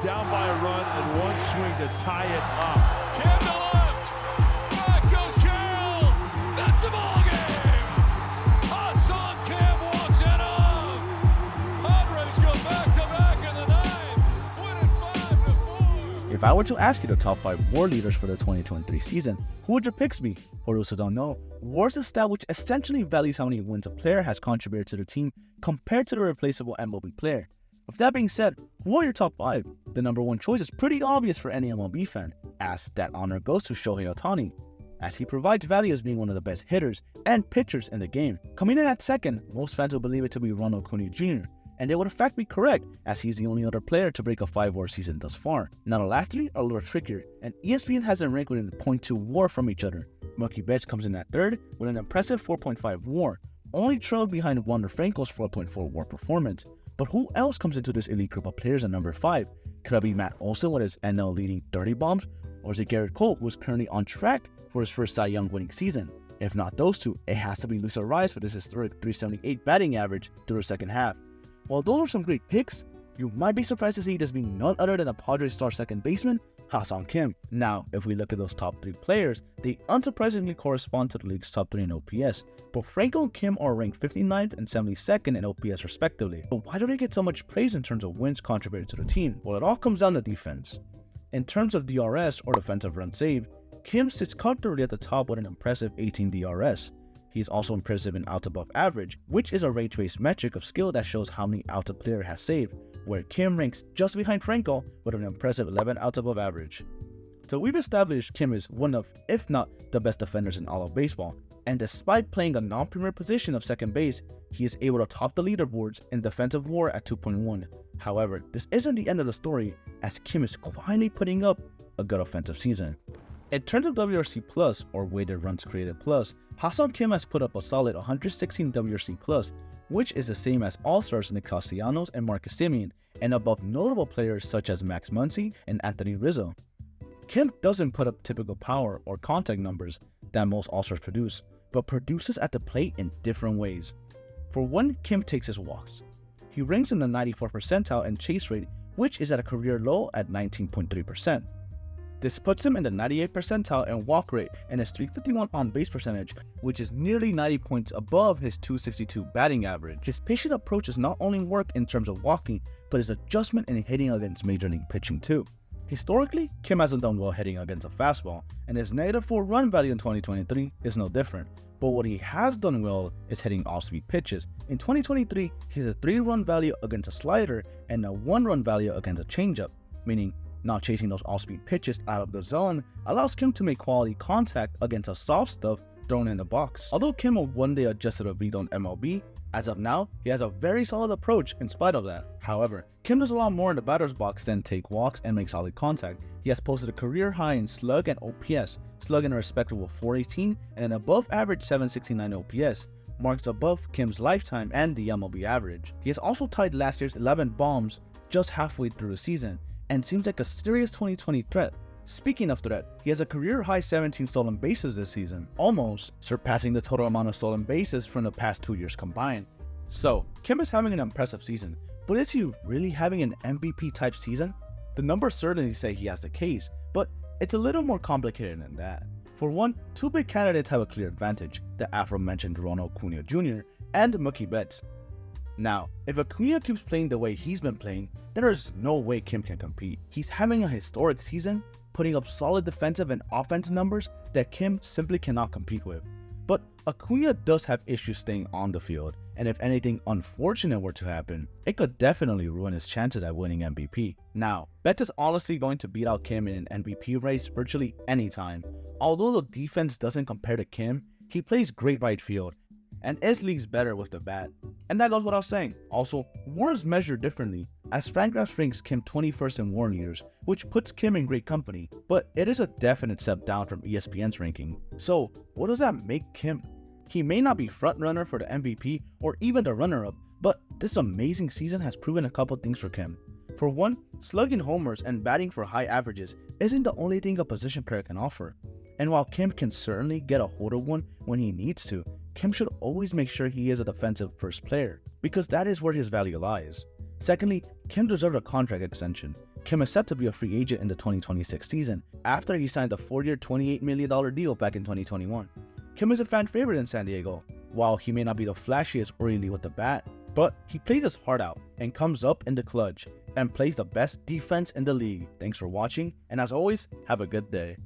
down by a run and one swing to tie it up. Kim to left. Back goes Carroll. That's the ball game. Ha Seong Kim walks it off. Padres go back-to-back in the ninth, winning 5-4. If I were to ask you the top 5 WAR leaders for the 2023 season, who would your picks be? For those who don't know, WAR is a stat which essentially values how many wins a player has contributed to the team compared to the replaceable MLB player. With that being said, who are your top 5? The number 1 choice is pretty obvious for any MLB fan, as that honor goes to Shohei Ohtani, as he provides value as being one of the best hitters and pitchers in the game. Coming in at second, most fans will believe it to be Ronald Acuna Jr., and they would in fact be correct, as he's the only other player to break a 5 WAR season thus far. Now the last 3 are a little trickier, and ESPN has them ranked within 0.2 WAR from each other. Mookie Betts comes in at third with an impressive 4.5 WAR, only trailed behind Wander Franco's 4.4 WAR performance. But who else comes into this elite group of players at number 5? Could it be Matt Olson with his NL leading 30 bombs? Or is it Garrett Cole, who is currently on track for his first Cy Young winning season? If not those two, it has to be Luis Arraez with his historic 378 batting average through the second half. While those are some great picks, you might be surprised to see this being none other than a Padres star second baseman, Ha Seong Kim. Now, if we look at those top 3 players, they unsurprisingly correspond to the league's top 3 in OPS. Both Franco and Kim are ranked 59th and 72nd in OPS respectively. But why do they get so much praise in terms of wins contributed to the team? Well, it all comes down to defense. In terms of DRS, or defensive run saved, Kim sits comfortably at the top with an impressive 18 DRS. He is also impressive in outs above average, which is a rate-based metric of skill that shows how many outs a player has saved, where Kim ranks just behind Franco with an impressive 11 outs above average. So we've established Kim is one of, if not the best defenders in all of baseball, and despite playing a non-premier position of second base, he is able to top the leaderboards in defensive WAR at 2.1. However, this isn't the end of the story, as Kim is quietly putting up a good offensive season. In terms of WRC plus, or weighted runs created plus, Ha Seong Kim has put up a solid 116 WRC plus, which is the same as all-stars Nick Castellanos and Semien, and above notable players such as Max Muncy and Anthony Rizzo. Kim doesn't put up typical power or contact numbers that most all-stars produce, but produces at the plate in different ways. For one, Kim takes his walks. He ranks in the 94th percentile in chase rate, which is at a career low at 19.3%. This puts him in the 98th percentile in walk rate and his 351 on base percentage, which is nearly 90 points above his 262 batting average. His patient approach does not only work in terms of walking, but his adjustment in hitting against major league pitching too. Historically, Kim hasn't done well hitting against a fastball, and his -4 run value in 2023 is no different. But what he has done well is hitting off-speed pitches. In 2023, he has a 3 run value against a slider and a 1 run value against a changeup, meaning not chasing those off-speed pitches out of the zone allows Kim to make quality contact against a soft stuff thrown in the box. Although Kim will one day adjust to the read on MLB, as of now, he has a very solid approach in spite of that. However, Kim does a lot more in the batter's box than take walks and make solid contact. He has posted a career high in slug and OPS, slug in a respectable 418 and an above average 769 OPS, marks above Kim's lifetime and the MLB average. He has also tied last year's 11 bombs just halfway through the season, and seems like a serious 2020 threat. Speaking of threat, he has a career-high 17 stolen bases this season, almost surpassing the total amount of stolen bases from the past 2 years combined. So, Kim is having an impressive season, but is he really having an MVP-type season? The numbers certainly say he has the case, but it's a little more complicated than that. For one, 2 big candidates have a clear advantage, the aforementioned Ronald Acuna Jr. and Mookie Betts. Now, if Acuna keeps playing the way he's been playing, there is no way Kim can compete. He's having a historic season, putting up solid defensive and offensive numbers that Kim simply cannot compete with. But Acuna does have issues staying on the field, and if anything unfortunate were to happen, it could definitely ruin his chances at winning MVP. Now, Betts is honestly going to beat out Kim in an MVP race virtually anytime. Although the defense doesn't compare to Kim, he plays great right field and is leagues better with the bat. And that goes without saying. Also, WAR is measured differently, as Fangraphs ranks Kim 21st in WAR leaders, which puts Kim in great company, but it is a definite step down from ESPN's ranking. So, what does that make Kim? He may not be frontrunner for the MVP or even the runner-up, but this amazing season has proven a couple things for Kim. For one, slugging homers and batting for high averages isn't the only thing a position player can offer. And while Kim can certainly get a hold of one when he needs to, Kim should always make sure he is a defensive first player, because that is where his value lies. Secondly, Kim deserves a contract extension. Kim is set to be a free agent in the 2026 season after he signed a 4-year $28 million deal back in 2021. Kim is a fan favorite in San Diego. While he may not be the flashiest or elite with the bat, but he plays his heart out and comes up in the clutch and plays the best defense in the league. Thanks for watching, and as always, have a good day.